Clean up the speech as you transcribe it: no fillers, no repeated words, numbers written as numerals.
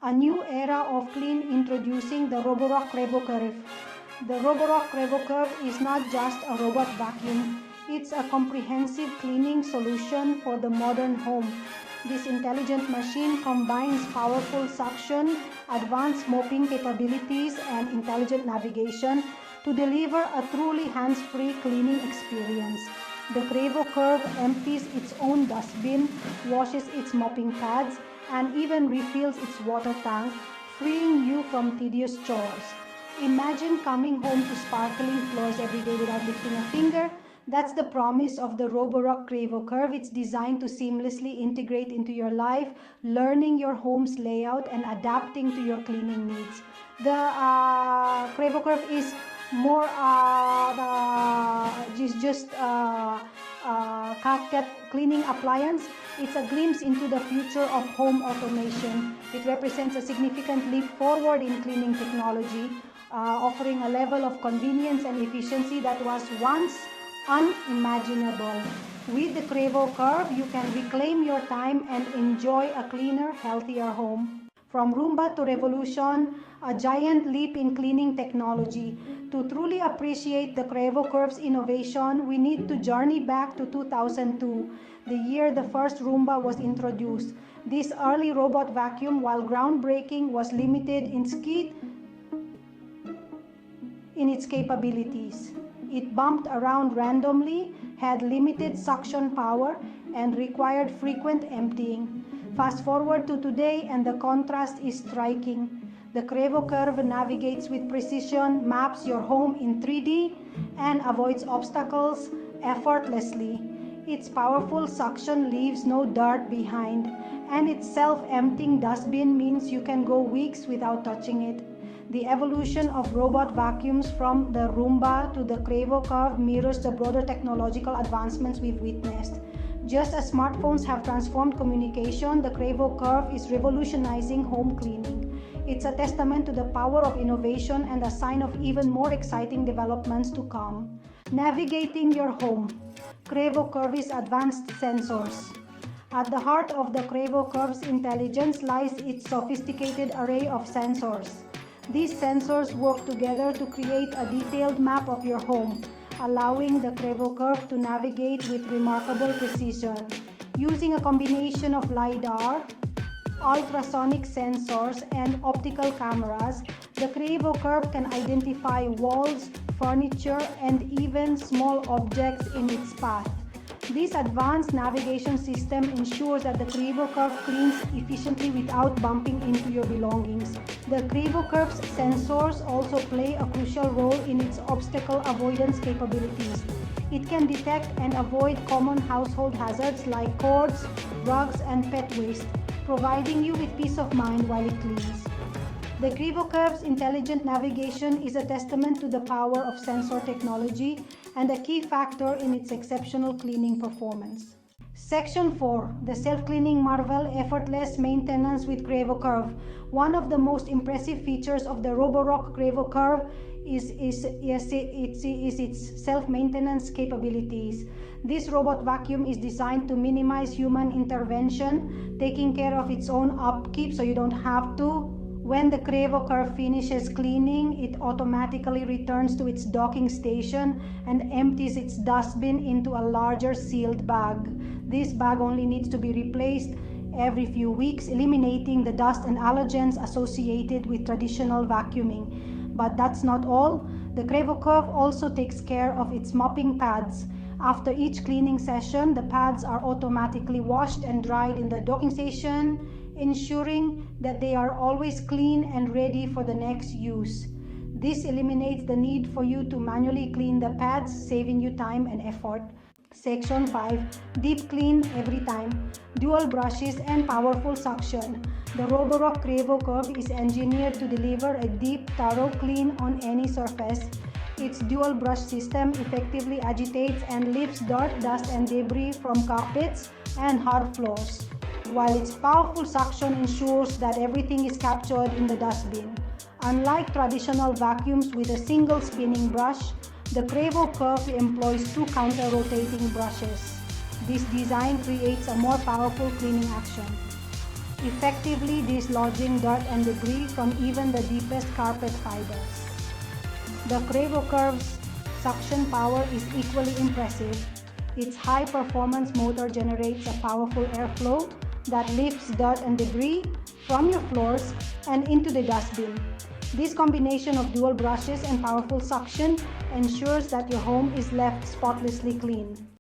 A new era of clean introducing the Roborock Qrevo Curv. The Roborock Qrevo Curv is not just a robot vacuum, it's a comprehensive cleaning solution for the modern home. This intelligent machine combines powerful suction, advanced mopping capabilities, and intelligent navigation to deliver a truly hands-free cleaning experience. The Qrevo Curv empties its own dustbin, washes its mopping pads, and even refills its water tank, freeing you from tedious chores. Imagine coming home to sparkling floors every day without lifting a finger. That's the promise of the Roborock Qrevo Curv. It's designed to seamlessly integrate into your life, learning your home's layout and adapting to your cleaning needs. The Qrevo Curv is more cat cleaning appliance. It's a glimpse into the future of home automation. It represents a significant leap forward in cleaning technology, offering a level of convenience and efficiency that was once unimaginable. With the Qrevo Curv, you can reclaim your time and enjoy a cleaner, healthier home. From Roomba to revolution, a giant leap in cleaning technology. To truly appreciate the Qrevo Curv's innovation, we need to journey back to 2002, the year the first Roomba was introduced. This early robot vacuum, while groundbreaking, was limited in its capabilities. It bumped around randomly, had limited suction power, and required frequent emptying. Fast forward to today and the contrast is striking. The Qrevo Curv navigates with precision, maps your home in 3D, and avoids obstacles effortlessly. Its powerful suction leaves no dirt behind, and its self-emptying dustbin means you can go weeks without touching it. The evolution of robot vacuums from the Roomba to the Qrevo Curv mirrors the broader technological advancements we've witnessed. Just as smartphones have transformed communication, the Qrevo Curv is revolutionizing home cleaning. It's a testament to the power of innovation and a sign of even more exciting developments to come. Navigating your home. Qrevo Curv's advanced sensors. At the heart of the Qrevo Curv's intelligence lies its sophisticated array of sensors. These sensors work together to create a detailed map of your home, allowing the Qrevo Curv to navigate with remarkable precision. Using a combination of LiDAR, ultrasonic sensors, and optical cameras, the Qrevo Curv can identify walls, furniture, and even small objects in its path. This advanced navigation system ensures that the Qrevo Curv cleans efficiently without bumping into your belongings. The Qrevo Curv's sensors also play a crucial role in its obstacle avoidance capabilities. It can detect and avoid common household hazards like cords, rugs, and pet waste, providing you with peace of mind while it cleans. The Qrevo Curv's intelligent navigation is a testament to the power of sensor technology and a key factor in its exceptional cleaning performance. Section 4. The Self-Cleaning Marvel Effortless Maintenance with Qrevo Curv. One of the most impressive features of the Roborock Qrevo Curv is its self-maintenance capabilities. This robot vacuum is designed to minimize human intervention, taking care of its own upkeep so you don't have to. When the Qrevo Curv finishes cleaning, it automatically returns to its docking station and empties its dustbin into a larger sealed bag. This bag only needs to be replaced every few weeks, eliminating the dust and allergens associated with traditional vacuuming. But that's not all. The Qrevo Curv also takes care of its mopping pads. After each cleaning session, the pads are automatically washed and dried in the docking station, ensuring that they are always clean and ready for the next use. This eliminates the need for you to manually clean the pads, saving you time and effort. Section 5. Deep clean every time. Dual brushes and powerful suction. The Roborock Qrevo Curv is engineered to deliver a deep, thorough clean on any surface. Its dual brush system effectively agitates and lifts dirt, dust, and debris from carpets and hard floors, while its powerful suction ensures that everything is captured in the dustbin. Unlike traditional vacuums with a single spinning brush, the Qrevo Curv employs two counter-rotating brushes. This design creates a more powerful cleaning action. effectively dislodging dirt and debris from even the deepest carpet fibers. The Qrevo Curv's suction power is equally impressive. Its high-performance motor generates a powerful airflow that lifts dirt and debris from your floors and into the dustbin. This combination of dual brushes and powerful suction ensures that your home is left spotlessly clean.